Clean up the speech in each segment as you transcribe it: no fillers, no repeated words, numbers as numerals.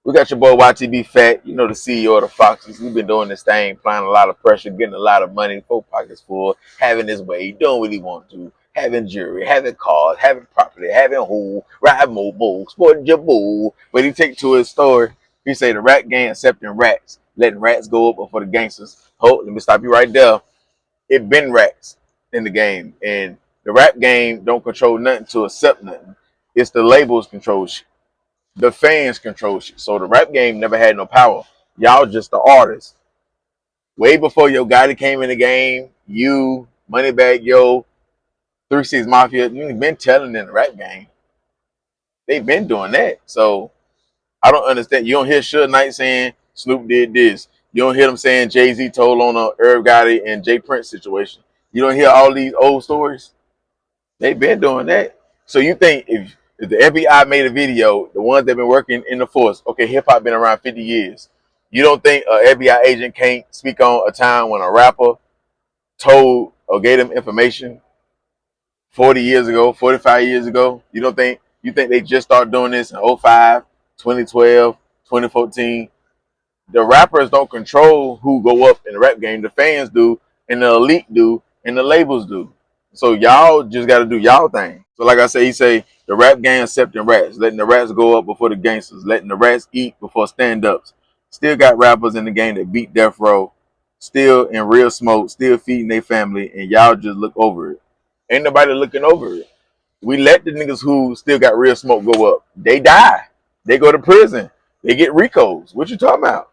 We got your boy Ytb Fatt, you know, the CEO of the Foxes. We've been doing this thing, applying a lot of pressure, getting a lot of money, 4 pockets full, having his way, doing what he wants to, having jewelry, having cars, having property, having who, riding mobile, sporting your bull. But he take to his story, he say the rap gang accepting rats, letting rats go up for the gangsters. Hold, let me stop you right there. It been rats in the game, and the rap game don't control nothing to accept nothing. It's the labels control shit. The fans control shit. So the rap game never had no power. Y'all just the artists. Way before Yo Gotti came in the game, you, Moneybagg Yo, 3 6 Mafia, you've been telling in the rap game. They've been doing that. So I don't understand. You don't hear Suge Knight saying Snoop did this. You don't hear them saying Jay-Z told on a Irv Gotti and Jay Prince situation. You don't hear all these old stories. They've been doing that. So you think if the FBI made a video, the ones that been working in the force, okay, hip hop been around 50 years. You don't think an FBI agent can't speak on a time when a rapper told or gave them information 40 years ago, 45 years ago? You think they just started doing this in 05, 2012, 2014? The rappers don't control who go up in the rap game. The fans do, and the elite do, and the labels do. So y'all just got to do y'all thing. So like I say, he say the rap gang accepting rats, letting the rats go up before the gangsters, letting the rats eat before stand-ups. Still got rappers in the game that beat death row, still in real smoke, still feeding their family, and y'all just look over it. Ain't nobody looking over it. We let the niggas who still got real smoke go up. They die. They go to prison. They get recos. What you talking about?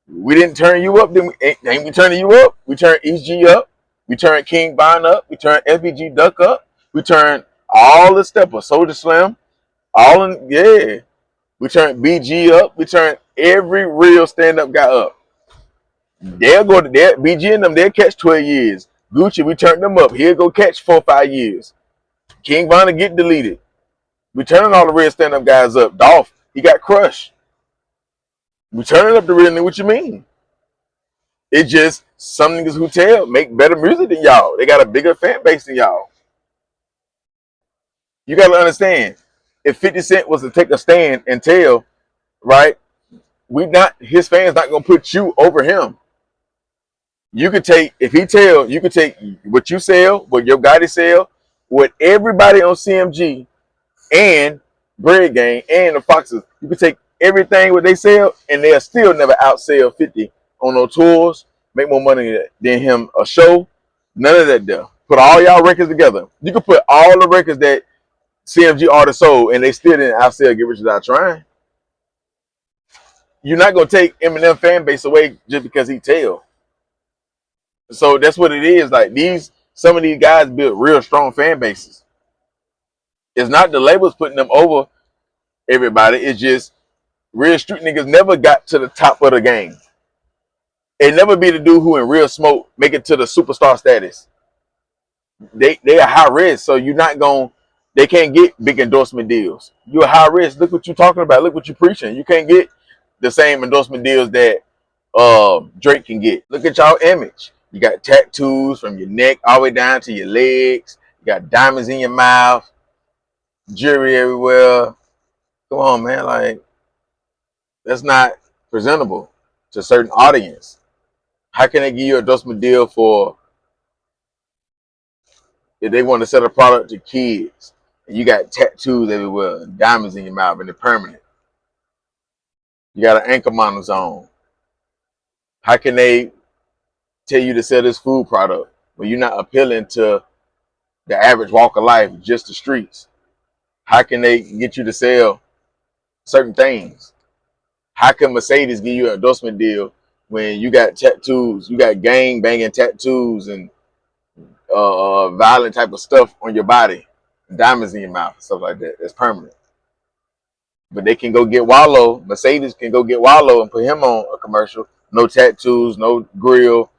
We didn't turn you up, then ain't we turning you up? We turned EG up. We turned King Von up. We turned FBG Duck up. We turned all the steppers, Soldier Slim, all in, yeah. We turned BG up. We turned every real stand-up guy up. They'll go to their BG and them, they'll catch 12 years. Gucci, we turned them up. He'll go catch 4 or 5 years. King Von will get deleted. We turning all the real stand-up guys up. Dolph, he got crushed. We turning up the real nigga. What you mean? It's just some niggas who tell make better music than y'all. They got a bigger fan base than y'all. You gotta understand, if 50 Cent was to take a stand and tell, right, his fans not gonna put you over him. You could take, if he tell, you could take what you sell, what Yo Gotti sell, what everybody on CMG and Bread Gang and the Foxes, you could take everything what they sell and they'll still never outsell 50 on no tours, make more money than him a show. None of that there. Put all y'all records together. You could put all the records that CMG artists sold and they still didn't outsell Get Rich Without Trying. You're not gonna take Eminem fan base away just because he tell. So that's what it is. Like some of these guys build real strong fan bases. It's not the labels putting them over everybody. It's just real street niggas never got to the top of the game. It never be the dude who in real smoke make it to the superstar status. They are high risk, so you're not going. They can't get big endorsement deals. You're a high risk. Look what you're talking about. Look what you're preaching. You can't get the same endorsement deals that Drake can get. Look at y'all image. You got tattoos from your neck all the way down to your legs. You got diamonds in your mouth, jewelry everywhere. Come on, man. Like, that's not presentable to a certain audience. How can they give you an endorsement deal for if they want to sell a product to kids and you got tattoos everywhere and diamonds in your mouth and they're permanent? You got an ankle monitor on. How can they tell you to sell this food product when you're not appealing to the average walk of life, just the streets? How can they get you to sell certain things? How can Mercedes give you an endorsement deal when you got tattoos, you got gang banging tattoos and violent type of stuff on your body, diamonds in your mouth, stuff like that? That's permanent. But they can go get Wallow. Mercedes can go get Wallow and put him on a commercial. No tattoos, no grill,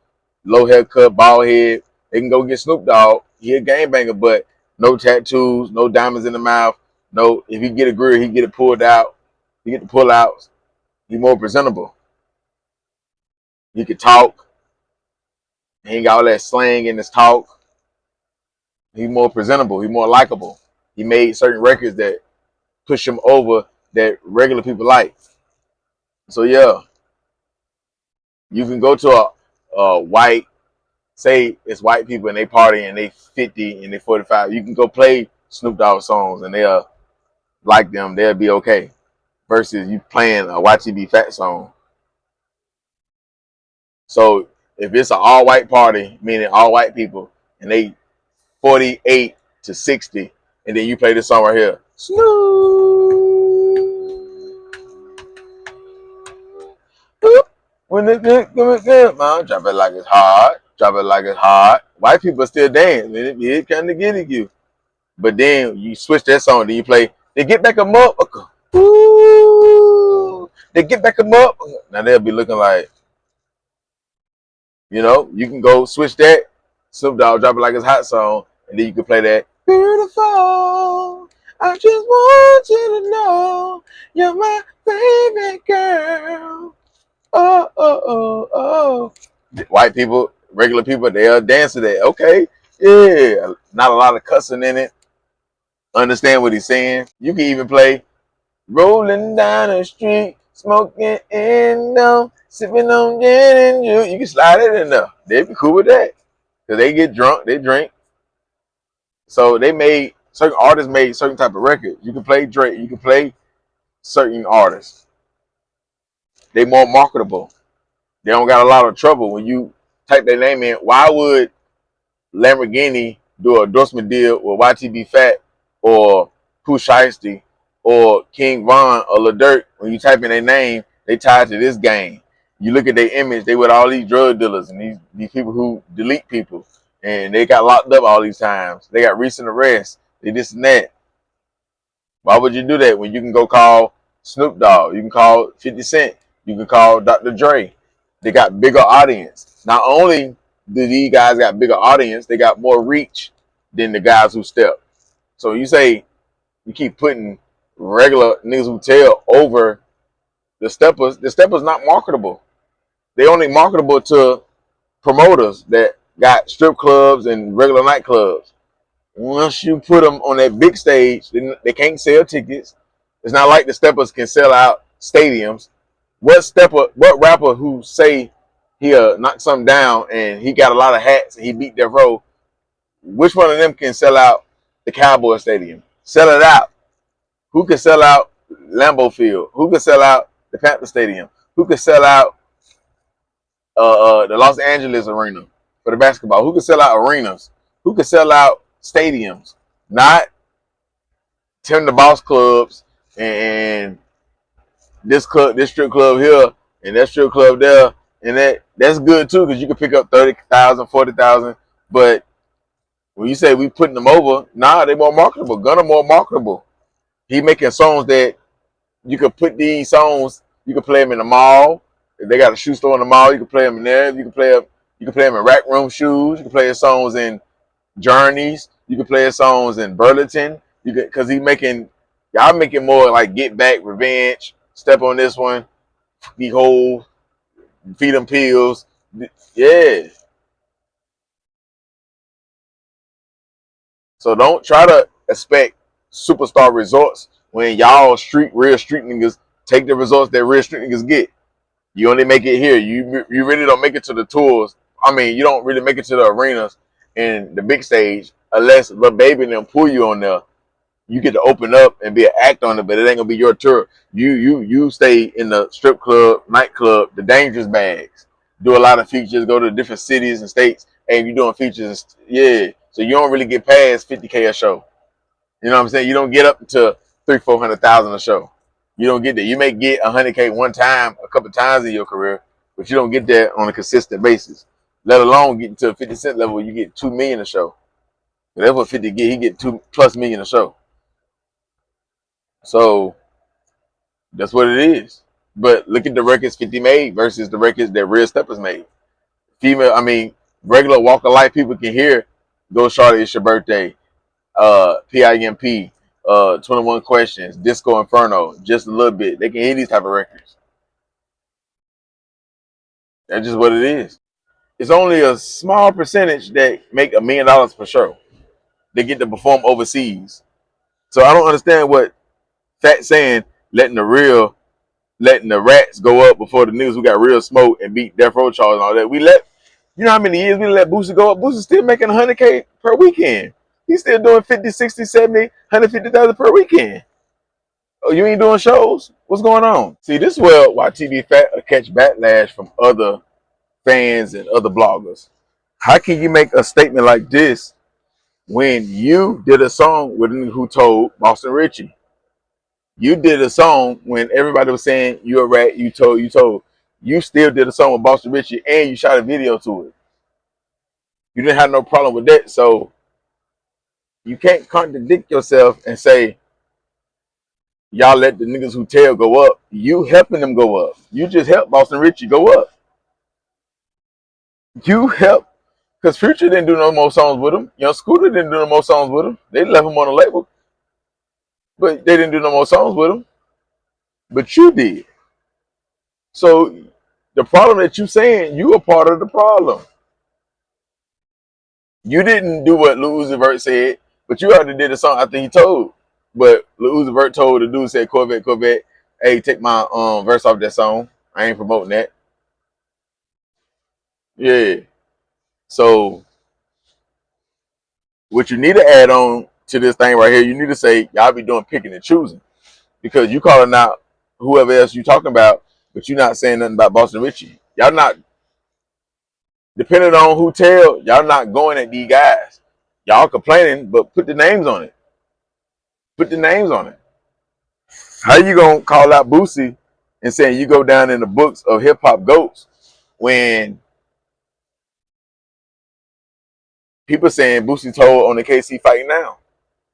low haircut, bald head. They can go get Snoop Dogg. He a gangbanger, but no tattoos, no diamonds in the mouth. No, if he get a grill, he get it pulled out. He get the pull outs. He more presentable. He could talk. He ain't got all that slang in his talk. He more presentable. He more likable. He made certain records that push him over that regular people like. So yeah, you can go to a white, say it's white people and they party and they 50 and they 45. You can go play Snoop Dogg songs and they'll like them. They'll be okay. Versus you playing a Ytb Fatt song. So if it's an all white party, meaning all white people, and they 48 to 60, and then you play this song right here, Snoop. When it's good, man, drop it like it's hard. Drop it like it's hard. White people still dance. It kind of getting you. But then you switch that song, then you play, they get back a motherfucker. Ooh, they get back a motherfucker. Now they'll be looking like, you can go switch that. Snoop Dogg drop it like it's hot song, and then you can play that. Beautiful. I just want you to know you're my favorite girl. Oh, oh, oh, oh. White people, regular people, they'll dance to that. Okay, yeah. Not a lot of cussing in it. Understand what he's saying. You can even play rolling down the street, smoking sipping on gin and juice. You can slide it in there. They'd be cool with that. Because they get drunk, they drink. So certain artists made certain type of records. You can play Drake, you can play certain artists. They more marketable. They don't got a lot of trouble when you type their name in. Why would Lamborghini do a endorsement deal with Ytb Fatt or Pooh Shiesty or King Von or Lil Durk? When you type in their name, they tied to this game. You look at their image, they with all these drug dealers and these people who delete people. And they got locked up all these times. They got recent arrests. They this and that. Why would you do that when you can go call Snoop Dogg? You can call 50 Cent. You can call Dr. Dre. They got bigger audience. Not only do these guys got bigger audience, they got more reach than the guys who step. So you say you keep putting regular niggas who tell over the steppers not marketable. They only marketable to promoters that got strip clubs and regular nightclubs. Once you put them on that big stage, they can't sell tickets. It's not like the steppers can sell out stadiums. What rapper who say he'll knock something down and he got a lot of hats and he beat their row, which one of them can sell out the Cowboy Stadium? Sell it out. Who can sell out Lambeau Field? Who can sell out the Panther Stadium? Who can sell out the Los Angeles Arena for the basketball? Who can sell out arenas? Who can sell out stadiums? Not Tim the Boss clubs and this strip club here and that strip club there, and that's good too because you can pick up 30,000, 40,000. But when you say we putting them over, nah, they more marketable. Gunna more marketable. He making songs that you could put these songs. You can play them in the mall. If they got a shoe store in the mall, you can play them in there. You can play them in rack room shoes. You can play his songs in Journeys. You can play his songs in Burlington. Because y'all making more like Get Back, Revenge, Step on This One, Be Whole, Feed Them Pills. Yeah. So don't try to expect superstar results when y'all real street niggas take the results that real street niggas get. You only make it here. You really don't make it to the tours. I mean, you don't really make it to the arenas and the big stage unless Lil Baby and them pull you on there. You get to open up and be an act on it, but it ain't gonna be your tour. You stay in the strip club, nightclub, the dangerous bags. Do a lot of features, go to different cities and states, and you doing features. Yeah, so you don't really get past 50K a show. You know what I'm saying? You don't get up to 300,000-400,000 a show. You don't get there. You may get 100K one time, a couple times in your career, but you don't get there on a consistent basis. Let alone getting to a 50 Cent level, you get 2 million a show. That's what 50 get. He get 2+ million a show. So that's what it is. But look at the records 50 made versus the records that Real Steppers made. Regular walk of life people can hear Go Shawty, It's Your Birthday, PIMP, 21 Questions, Disco Inferno, just a little bit. They can hear these type of records. That's just what it is. It's only a small percentage that make $1 million per show. They get to perform overseas. So I don't understand what Fatt saying, letting the real letting the rats go up before the niggas who got real smoke and beat death row charge and all that. We let, you know how many years we let Boosie go up? Boosie's still making 100K per weekend. He's still doing 50, 60, 70, 150,000 per weekend. Oh, you ain't doing shows? What's going on? See, this is where Ytb Fatt will catch backlash from other fans and other bloggers. How can you make a statement like this when you did a song with a nigga who told Boston Richie? You did a song when everybody was saying you're a rat, you told, you told. You still did a song with Boston Richie and you shot a video to it. You didn't have no problem with that. So you can't contradict yourself and say, y'all let the niggas who tell go up. You helping them go up. You just helped Boston Richie go up. You helped, because Future didn't do no more songs with him. Young Scooter didn't do no more songs with him. They left him on the label, but they didn't do no more songs with him. But you did. So the problem that you saying, you are part of the problem. You didn't do what Lil Uzi Vert said, but you already did a song after he told. But Lil Uzi Vert told the dude, said, Corvette, Corvette, hey, take my verse off that song. I ain't promoting that. Yeah. So what you need to add on to this thing right here, you need to say, y'all be doing picking and choosing. Because you calling out whoever else you talking about, but you're not saying nothing about Boston Richie. Y'all not, depending on who tell, y'all not going at these guys. Y'all complaining, but put the names on it. Put the names on it. How you gonna call out Boosie and saying you go down in the books of hip hop goats when people saying Boosie told on the case he fighting now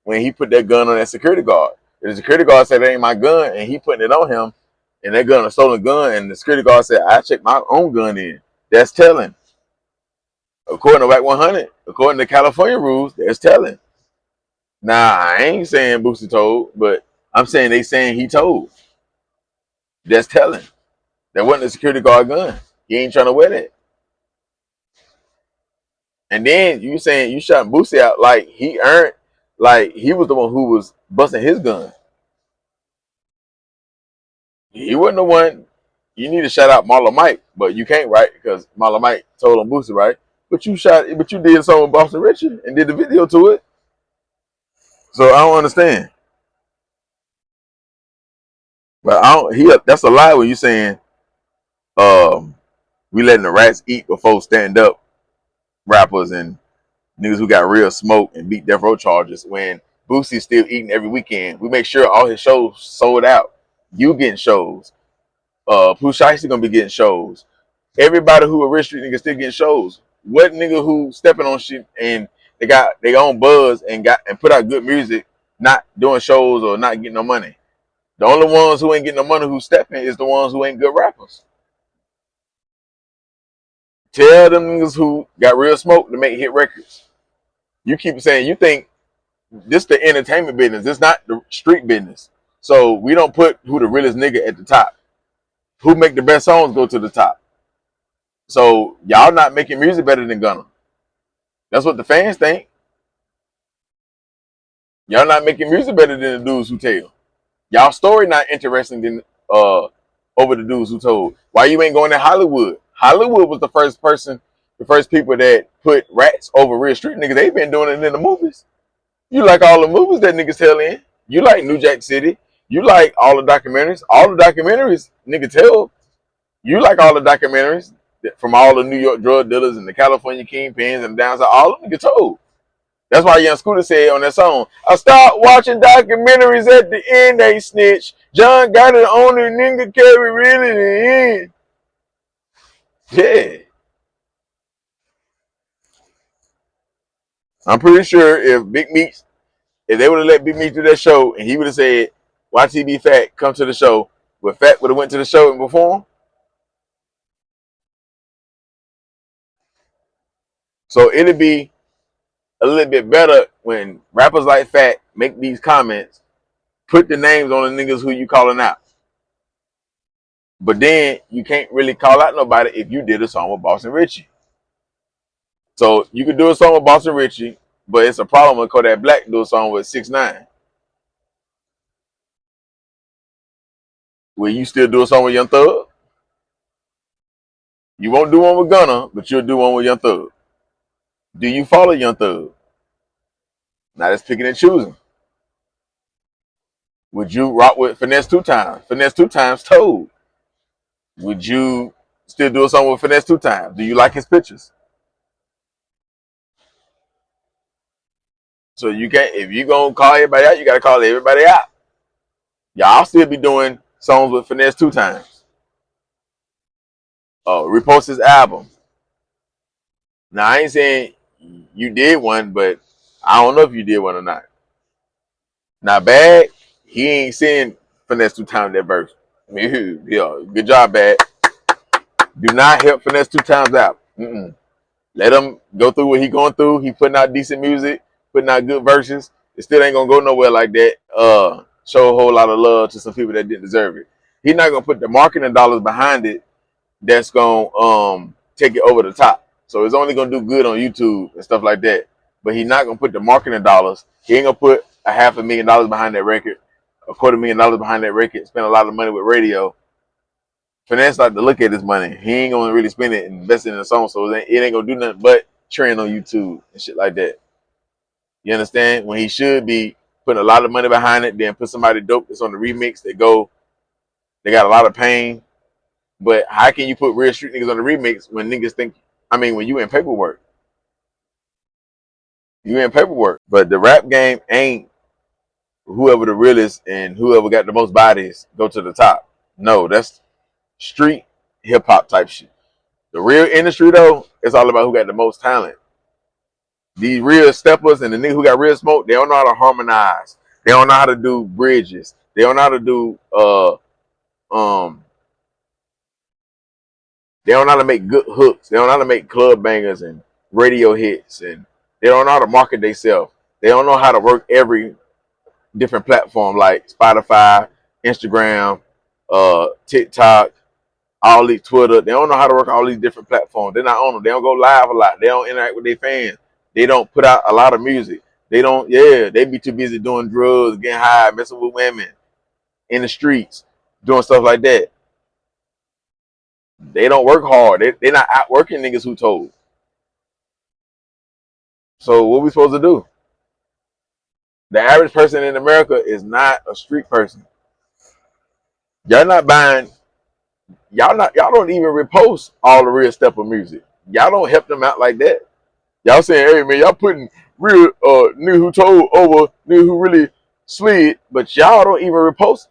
when he put that gun on that security guard? If the security guard said that ain't my gun and he putting it on him and that gun a stolen gun and the security guard said I checked my own gun in, that's telling. According to WAC 100, according to California rules, that's telling. Now I ain't saying Boosie told, but I'm saying they saying he told. That's telling. That wasn't a security guard gun. He ain't trying to wear that. And then you saying you shot Boosie out like he earned, like he was the one who was busting his gun. He wasn't the one. You need to shout out Marlon Mike, but you can't, right? Because Marlon Mike told him Boosie, right? But you did something with Boston Richard and did the video to it. So I don't understand. But I don't. That's a lie when you saying we letting the rats eat before stand up rappers and niggas who got real smoke and beat death row charges when Boosie's still eating every weekend. We make sure all his shows sold out. You getting shows. Pooh Shiesty gonna be getting shows. Everybody who a rich street nigga still getting shows. What nigga who stepping on shit and they got their own buzz and put out good music, not doing shows or not getting no money? The only ones who ain't getting no money who stepping is the ones who ain't good rappers. Tell them niggas who got real smoke to make hit records. You keep saying you think this the entertainment business. This not the street business. So we don't put who the realest nigga at the top. Who make the best songs go to the top. So y'all not making music better than Gunna. That's what the fans think. Y'all not making music better than the dudes who tell. Y'all story not interesting than over the dudes who told. Why you ain't going to Hollywood? Hollywood was the first people that put rats over real street niggas. They been doing it in the movies. You like all the movies that niggas tell in. You like New Jack City. You like all the documentaries. All the documentaries, nigga tell. You like all the documentaries from all the New York drug dealers and the California kingpins and down south. All of them nigga told. That's why Young Scooter said on that song, I start watching documentaries at the end, they snitch. John got it on the nigga carry really the end. Yeah. I'm pretty sure if they would have let Big Meech do that show and he would have said, Ytb Fatt, come to the show, but Fatt would have went to the show and performed. So it'd be a little bit better when rappers like Fatt make these comments, put the names on the niggas who you calling out. But then you can't really call out nobody if you did a song with Boston Richie. So you could do a song with Boston Richie, but it's a problem when Kodak Black do a song with 6ix9ine. Will you still do a song with Young Thug? You won't do one with Gunna, but you'll do one with Young Thug. Do you follow Young Thug? Now that's picking and choosing. Would you rock with Finesse two times? Finesse two times told. Would you still do a song with Finesse two times? Do you like his pictures? So you can't, if you gonna call everybody out, you gotta call everybody out. Y'all still be doing songs with Finesse two times. Repost his album. Now I ain't saying you did one, but I don't know if you did one or not. Not bad. He ain't saying Finesse two times that verse. Yeah, good job, Bad. Do not help Finesse two times out. Let him go through what he going through. He putting out decent music, putting out good verses. It still ain't gonna go nowhere like that. Show a whole lot of love to some people that didn't deserve it. He's not gonna put the marketing dollars behind it. That's gonna take it over the top. So it's only gonna do good on YouTube and stuff like that. But he's not gonna put the marketing dollars. He ain't gonna put $500,000 behind that record, $250,000 behind that record. Spend a lot of money with radio. Finesse like to look at his money. He ain't gonna really spend it and invest it in a song, so it ain't gonna do nothing but trend on YouTube and shit like that. You understand? When he should be putting a lot of money behind it, then put somebody dope that's on the remix they got a lot of pain. But how can you put real street niggas on the remix when niggas think, when you in paperwork? You in paperwork. But the rap game ain't whoever the realest and whoever got the most bodies go to the top. No, that's street hip hop type shit. The real industry though, it's all about who got the most talent. These real steppers and the nigga who got real smoke, they don't know how to harmonize. They don't know how to do bridges. They don't know how to do they don't know how to make good hooks. They don't know how to make club bangers and radio hits, and they don't know how to market themselves. They don't know how to work every different platform like Spotify, Instagram, TikTok, all these Twitter. They don't know how to work all these different platforms. They're not on them. They don't go live a lot. They don't interact with their fans. They don't put out a lot of music. They don't. Yeah, they be too busy doing drugs, getting high, messing with women in the streets, doing stuff like that. They don't work hard. They're not outworking niggas who told. So what we supposed to do? The average person in America is not a street person. Y'all not buying. Y'all don't even repost all the real stepper music. Y'all don't help them out like that. Y'all saying, hey man, y'all putting real nigga who told over nigga who really slid, but y'all don't even repost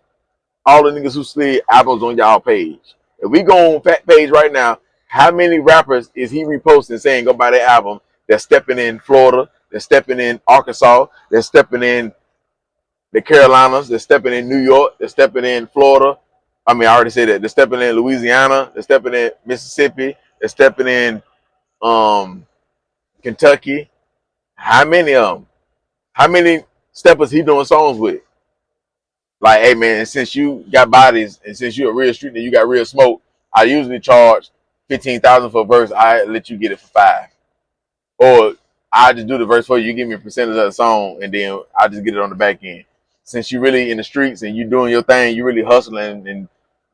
all the niggas who slid albums on y'all page. If we go on Fat page right now, how many rappers is he reposting saying go buy that album? They're stepping in Florida, they're stepping in Arkansas, they're stepping in the Carolinas, they're stepping in New York, they're stepping in Florida. I already said that. They're stepping in Louisiana, they're stepping in Mississippi, they're stepping in Kentucky. How many of them? How many steppers he doing songs with? Like, hey man, since you got bodies and since you're a real street and you got real smoke, I usually charge 15,000 for a verse. I let you get it for 5, or I just do the verse for you. You give me a percentage of the song, and then I just get it on the back end. Since you really in the streets and you doing your thing, you really hustling, and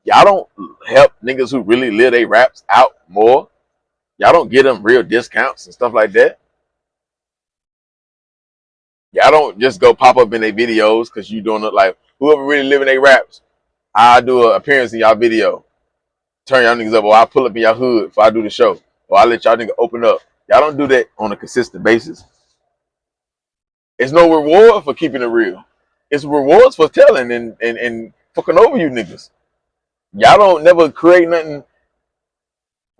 y'all don't help niggas who really live their raps out more. Y'all don't get them real discounts and stuff like that. Y'all don't just go pop up in their videos because you doing it like whoever really living their raps. I do an appearance in y'all video. Turn y'all niggas up, or I pull up in y'all hood if I do the show, or I let y'all niggas open up. Y'all don't do that on a consistent basis. It's no reward for keeping it real. It's rewards for telling and fucking over you niggas. Y'all don't never create nothing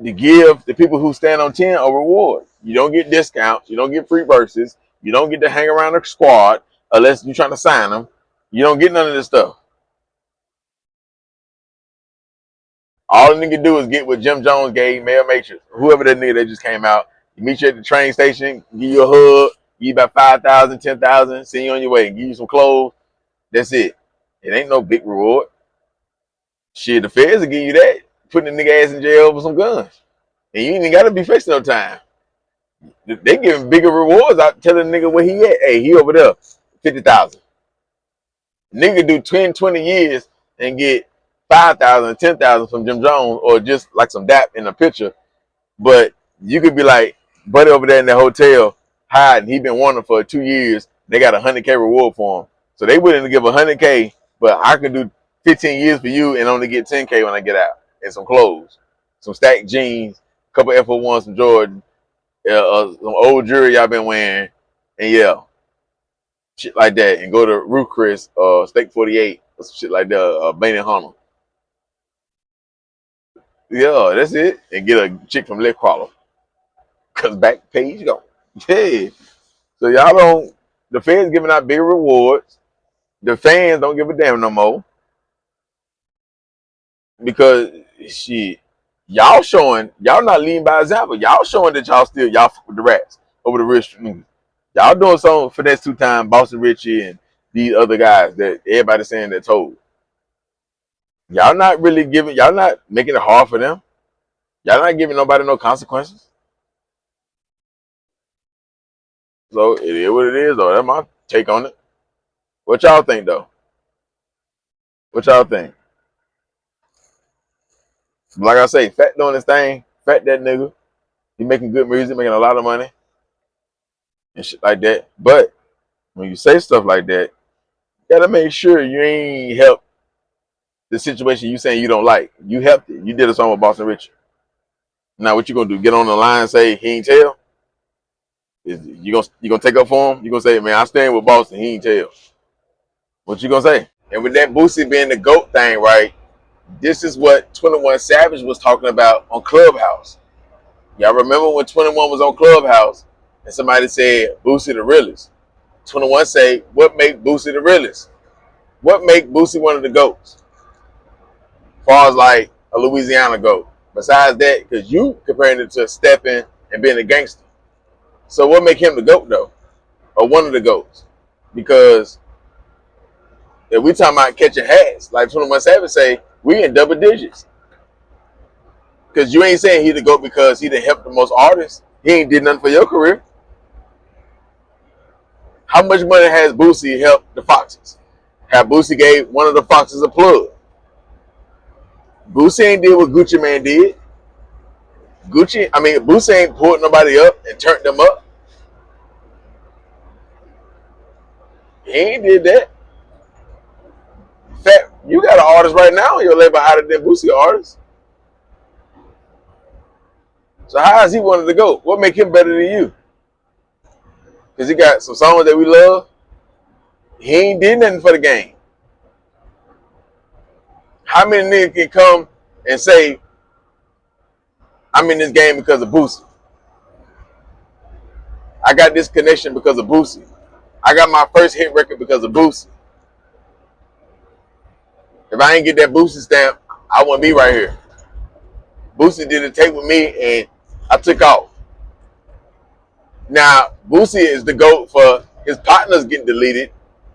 to give the people who stand on 10 a reward. You don't get discounts. You don't get free verses. You don't get to hang around the squad unless you're trying to sign them. You don't get none of this stuff. All the nigga do is get what Jim Jones gave Male Matrix, whoever that nigga that just came out. He meet you at the train station, give you a hug, give you about 5,000, 10,000, send you on your way, give you some clothes. That's it. It ain't no big reward. Shit, the feds will give you that, putting the nigga ass in jail over some guns. And you ain't even gotta be facing no time. They giving bigger rewards out telling the nigga where he at. Hey, he over there, 50,000. Nigga do 10, 20 years and get 5,000, 10,000 from Jim Jones, or just like some dap in a picture. But you could be like, buddy over there in the hotel hiding. He been wanting for 2 years. They got 100K reward for him. So they willing to give 100K, but I can do 15 years for you and only get 10K when I get out. And some clothes, some stacked jeans, a couple F01s, some Jordan, some old jewelry y'all been wearing, and yeah, shit like that. And go to Ruth Chris, Steak 48, or some shit like that, Bain and Hunter. Yeah, that's it. And get a chick from Lit Crawler. Cause back page go. Yeah. So y'all don't, the feds giving out big rewards. The fans don't give a damn no more. Because shit, y'all not leading by example. Y'all showing that y'all fuck with the rats over the rich niggas. Y'all doing something for that 2-time Boston Richie and these other guys that everybody saying they're told. Y'all not making it hard for them. Y'all not giving nobody no consequences. So it is what it is though. That's my take on it. What y'all think though? What y'all think? Like I say, Fat doing his thing. Fat that nigga. He making good music, making a lot of money and shit like that. But when you say stuff like that, you gotta make sure you ain't help the situation you saying you don't like. You helped it. You did a song with Boston Richard. Now what you gonna do? Get on the line and say he ain't tell? You gonna take up for him? You gonna say, man, I stand with Boston, he ain't tell. What you gonna say? And with that Boosie being the GOAT thing, right? This is what 21 Savage was talking about on Clubhouse. Y'all remember when 21 was on Clubhouse and somebody said Boosie the realest? 21 say, what make Boosie the realest? What make Boosie one of the GOATs? As far as like a Louisiana GOAT. Besides that, because you comparing it to stepping and being a gangster. So what make him the GOAT though? Or one of the GOATs? Because if we talking about catching hats, like 21 Savage say, we in double digits. Because you ain't saying he the GOAT because he done helped the most artists. He ain't did nothing for your career. How much money has Boosie helped the Foxes? Have Boosie gave one of the Foxes a plug? Boosie ain't did what Gucci Man did. Boosie ain't pulled nobody up and turned them up. He ain't did that. Fat, you got an artist right now on your label hotter than Boosie artist. So how is he one of the GOAT? What make him better than you? Because he got some songs that we love. He ain't did nothing for the game. How many niggas can come and say, I'm in this game because of Boosie? I got this connection because of Boosie. I got my first hit record because of Boosie. If I ain't get that Boosie stamp, I wouldn't be right here. Boosie did a tape with me and I took off. Now, Boosie is the GOAT for his partners getting deleted,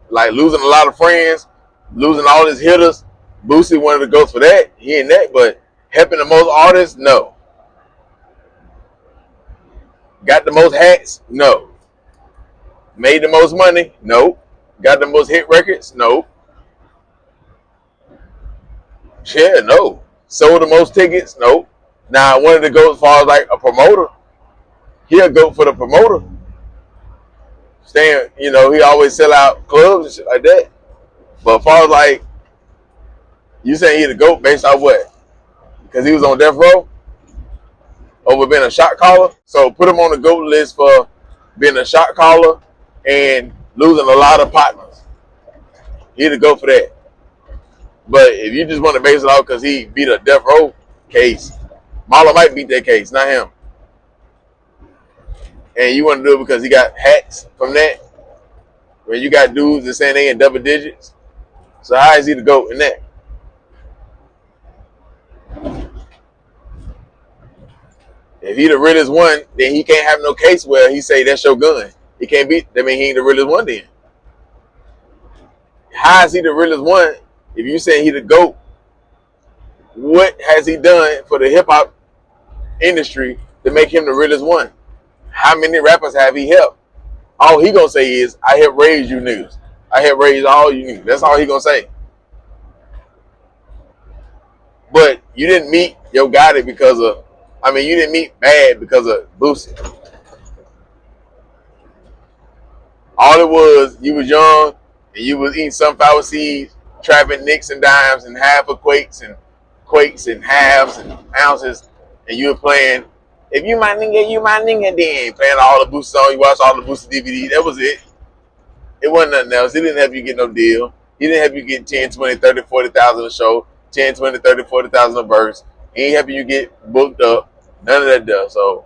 like losing a lot of friends, losing all his hitters. Boosie one of the GOATs for that. He ain't that, but helping the most artists, no. Got the most hats? No. Made the most money? No. Got the most hit records? No. Yeah, no. Sold the most tickets? No. Now, one of the GOATs as far as like a promoter, he'll go for the promoter. Staying, he always sell out clubs and shit like that. But as far as like, you saying he the GOAT based off what? Because he was on death row? Over being a shot caller? So put him on the GOAT list for being a shot caller and losing a lot of partners. He the GOAT for that. But if you just want to base it off because he beat a death row case, Marlon might beat that case, not him. And you want to do it because he got hats from that? Where you got dudes that saying they in double digits? So how is he the GOAT in that? If he the realest one, then he can't have no case where he say that's your gun. He can't be, that mean he ain't the realest one then. How is he the realest one if you say he the GOAT? What has he done for the hip hop industry to make him the realest one? How many rappers have he helped? All he gonna say is, I help raise you niggas. I help raise all you niggas. That's all he gonna say. But you didn't meet Yo Gotti because of, I mean, you didn't meet Bad because of Boosie. All it was, you was young and you was eating sunflower seeds, trapping nicks and dimes and half of quakes and halves and ounces, and you were playing. If you my nigga, you my nigga. Then playing all the Boosie songs, you watched all the Boosie DVD. That was it. It wasn't nothing else. It didn't help you get no deal. He didn't help you get 10, 20, 30, 40,000 a show, 10, 20, 30, 40,000 a verse. He ain't helping you get booked up. None of that does. So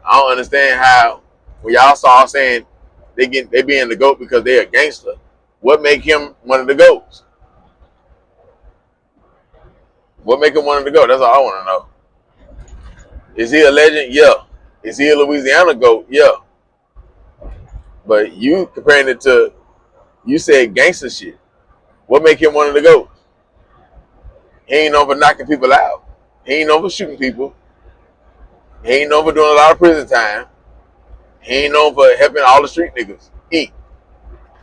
I don't understand how when y'all saw saying they being the GOAT because they a gangster. What make him one of the GOATs? What make him one of the GOAT? That's all I want to know. Is he a legend? Yeah. Is he a Louisiana GOAT? Yeah. But you comparing it to, you said gangster shit. What make him one of the GOATs? He ain't known for knocking people out. He ain't known for shooting people. He ain't known for doing a lot of prison time. He ain't known for helping all the street niggas eat.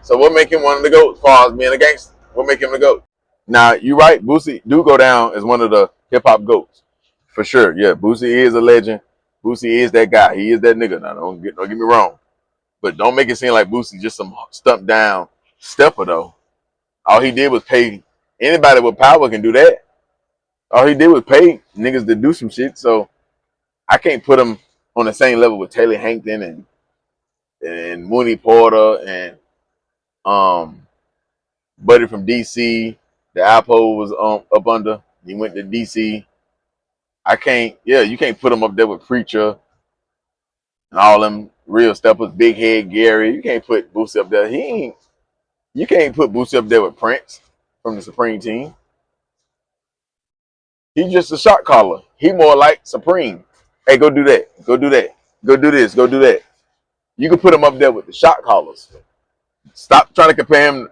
So what make him one of the GOATs as far as being a gangster? What make him the GOAT? Now, you're right. Boosie do go down as one of the hip-hop GOATs. For sure. Yeah, Boosie is a legend. Boosie is that guy. He is that nigga. Now, don't get me wrong. But don't make it seem like Boosie just some stumped down stepper, though. All he did was pay. Anybody with power can do that. All he did was pay niggas to do some shit. So I can't put him on the same level with Taylor Hankton and Mooney Porter and Buddy from DC. The Alpo was up under. He went to DC. I can't. Yeah, you can't put him up there with Preacher and all them real steppers. Big Head Gary. You can't put Boosie up there. He ain't. You can't put Boosie up there with Prince from the Supreme Team. He's just a shot caller. He more like Supreme. Hey, go do that. Go do that. Go do this. Go do that. You can put him up there with the shot callers. Stop trying to compare him.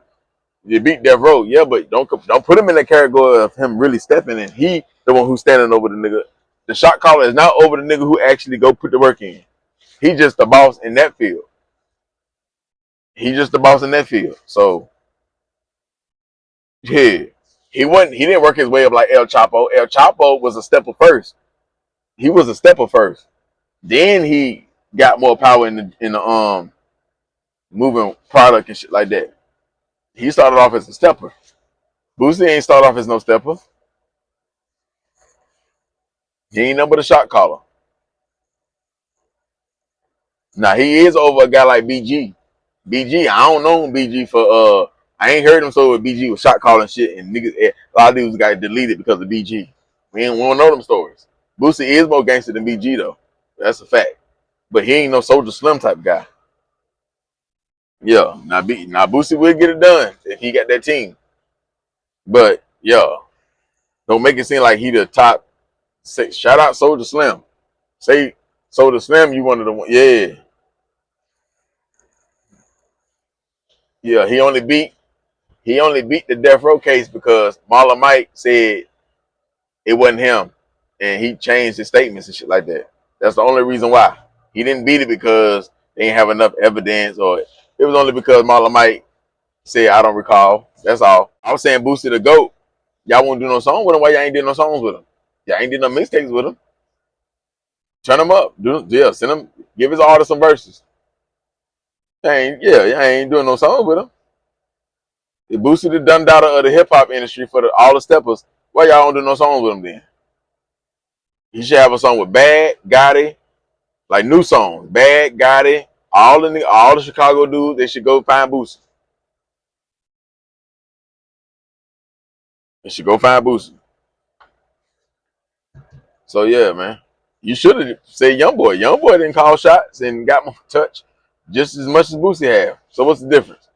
You beat Death Row, yeah, but don't put him in the category of him really stepping in. He the one who's standing over the nigga. The shot caller is not over the nigga who actually go put the work in. He just the boss in that field. He just the boss in that field. So yeah, he wasn't. He didn't work his way up like El Chapo. El Chapo was a stepper first. He was a stepper first. Then he got more power in the moving product and shit like that. He started off as a stepper. Boosie ain't start off as no stepper. He ain't nothing but a shot caller. Now he is over a guy like BG. BG, I don't know BG for I ain't heard him so with BG with shot calling shit and niggas a lot of dudes got deleted because of BG. We don't know them stories. Boosie is more gangster than BG though. That's a fact. But he ain't no Soldier Slim type guy. Yeah. Now Boosie will get it done if he got that team. But yeah, don't make it seem like he the top six. Shout out Soldier Slim. Say Soldier Slim, you one of the one. Yeah. Yeah, he only beat the Death Row case because Marlon Mike said it wasn't him, and he changed his statements and shit like that. That's the only reason why he didn't beat it because they didn't have enough evidence, or it was only because Marlon Mike said I don't recall. That's all. I was saying Boosie the GOAT. Y'all won't do no song with him. Why y'all ain't did no songs with him? Y'all ain't did no mixtapes with him. Turn him up. Send him. Give his artist some verses. Y'all ain't doing no songs with him. If Boosie the dumb daughter of the hip hop industry for all the steppers, why y'all don't do no songs with him then? He should have a song with Bad, Gotti, like new songs. Bad, Gotti, all the Chicago dudes, they should go find Boosie. They should go find Boosie. So yeah, man. You should have said Young Boy. Young Boy didn't call shots and got more touch just as much as Boosie have. So what's the difference?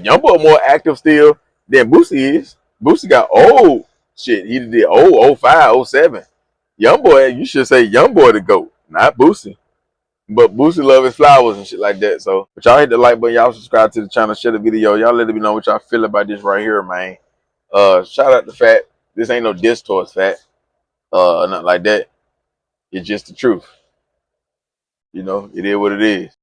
Young Boy more active still than Boosie is. Boosie got old shit. He did 05, 07. Young Boy, you should say Young Boy the GOAT, not Boosie. But Boosie love his flowers and shit like that. So, but y'all hit the like button. Y'all subscribe to the channel. Share the video. Y'all let me know what y'all feel about this right here, man. Shout out to Fat. This ain't no diss towards Fat. Nothing like that. It's just the truth. You know, it is what it is.